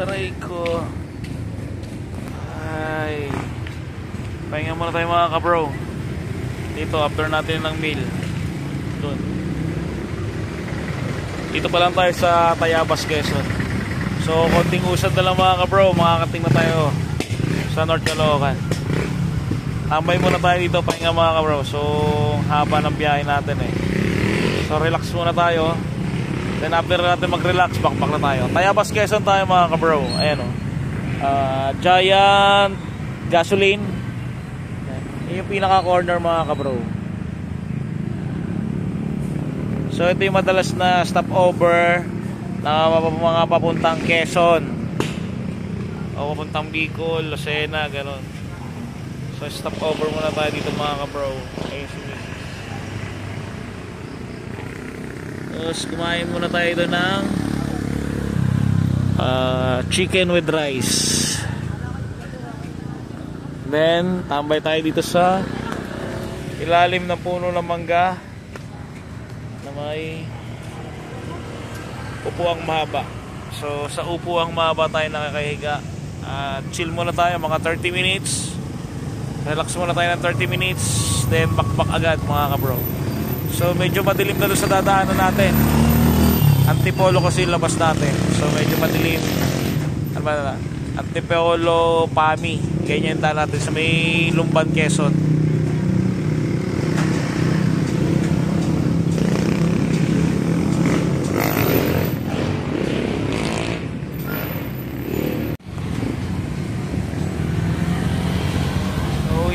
Aray ko. Ay. Pahinga muna tayo mga kabro. Dito after natin ng meal. Doon. Dito pa lang tayo sa Tayabas, Quezon. So konting usad na lang mga kabro. Makakating na tayo sa North Caloocan. Tambay muna tayo dito, pahinga mga kabro. So haba ng biyahe natin eh. So relax muna tayo. Then after natin mag-relax, backpack na tayo. Tayabas, Quezon tayo mga kabro. Ayan o. Giant Gasoline. Yan yung pinaka-corner mga kabro. So ito yung madalas na stopover na mga papuntang Quezon o papuntang Bicol, Lucena, gano'n. So stopover muna tayo dito mga kabro. Ayun si Mrs. Tapos kumain muna tayo dito ng chicken with rice. Then tambay tayo dito sa ilalim ng puno ng mangga na may upuang mahaba. So sa upuang mahaba tayo nakakahiga. Chill muna tayo mga 30 minutes. Relax muna tayo ng 30 minutes. Then backpack agad mga kabro. So medyo madilim na doon sa dadaanan natin. Antipolo kasi labas natin. So medyo madilim. Ano ba na? Antipolo, Pami. Ganyan tayo natin sa may Lumban, Quezon.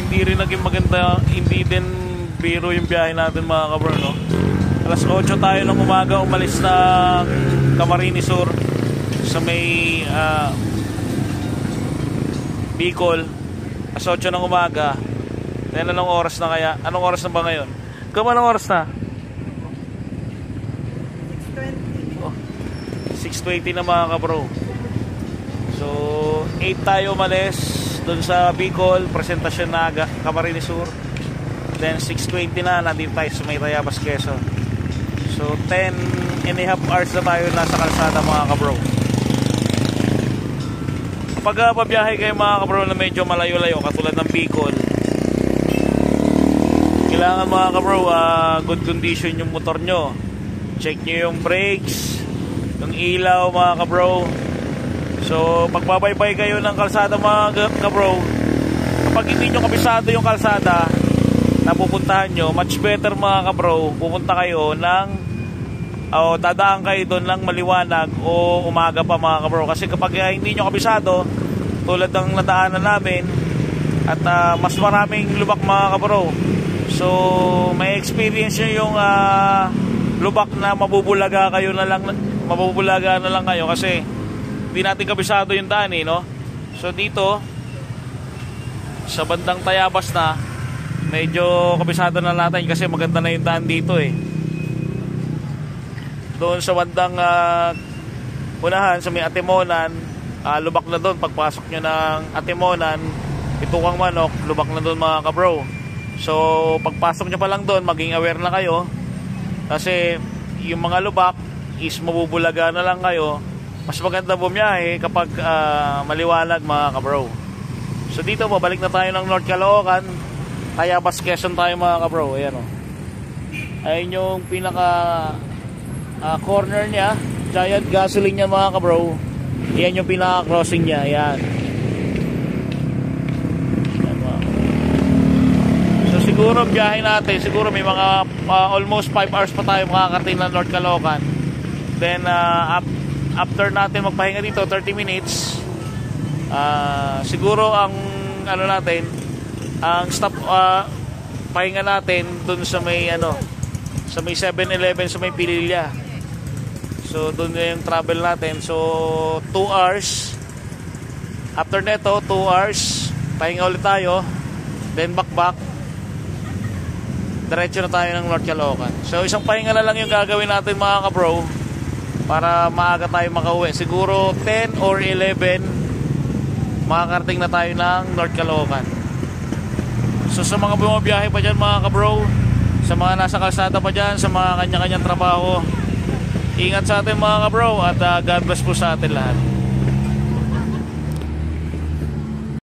Hindi rin naging maganda, hindi din biro yung biyahe natin mga kabro, no? Alas 8 tayo ng umaga umalis ng Camarines Sur sa may Bicol. Alas 8 ng umaga. Then anong oras na kaya? Anong oras na ba ngayon? Kung anong oras na? 6:20. Oh, 6:20 na mga kabro. So 8 tayo umalis doon sa Bicol, presentasyon na Camarines Sur. Then 6:20 na, nandito tayo sa may Tayabas, Quezon. So 10.5 hours na tayo nasa kalsada mga kabro. Kapag pabiyahe kayo mga kabro na medyo malayo-layo katulad ng Bicol, kailangan mga kabro good condition yung motor nyo. Check nyo yung brakes, yung ilaw mga kabro. So pagbabaybay kayo ng kalsada mga kabro, kapag hindi nyo kabisado yung kalsada na pupuntahan nyo, much better mga kabro, pupunta kayo ng dadaan kayo doon ng maliwanag o umaga pa mga kabro. Kasi kapag hindi nyo kabisado, tulad ng nadaanan namin, at mas maraming lubak mga kabro, so may experience nyo yung lubak na mabubulaga na lang kayo kasi hindi natin kabisado yung daan eh, no? So dito sa bandang Tayabas na medyo kabisado na natin kasi maganda na yung daan dito eh. Doon sa bandang unahan sa may Atimonan, lubak na doon. Pagpasok nyo ng Atimonan, Itukang Manok, lubak na doon mga kabro. So pagpasok nyo pa lang doon, maging aware na kayo kasi yung mga lubak is mabubulaga na lang kayo. Mas maganda bumiyahe kapag maliwanag mga kabro. So dito babalik na tayo ng North Caloocan, Tayabas, Quezon tayo mga kabro. Ayan o. Ayun yung pinaka corner niya, Giant Gasoline niya mga kabro. Ayan yung pinaka crossing niya. Ayan. So siguro biyahe natin, siguro may mga almost 5 hours pa tayo makakarating ng North Caloocan. Then after natin magpahinga dito 30 minutes, siguro ang ano natin, ang stop pahinga natin dun sa may sa may 7-Eleven sa may Pililla. So dun yung travel natin. So 2 hours. After neto 2 hours, pahinga ulit tayo. Then back diretso na tayo ng North Caloocan. So isang pahinga na lang yung gagawin natin mga kabro para maaga tayo makauwi. Siguro 10 or 11 makakarating na tayo ng North Caloocan. So sa mga bumabiyahe pa dyan mga kabro, sa mga nasa kalsada pa dyan, sa mga kanya-kanyang trabaho, ingat sa atin mga kabro, at God bless po sa atin lahat.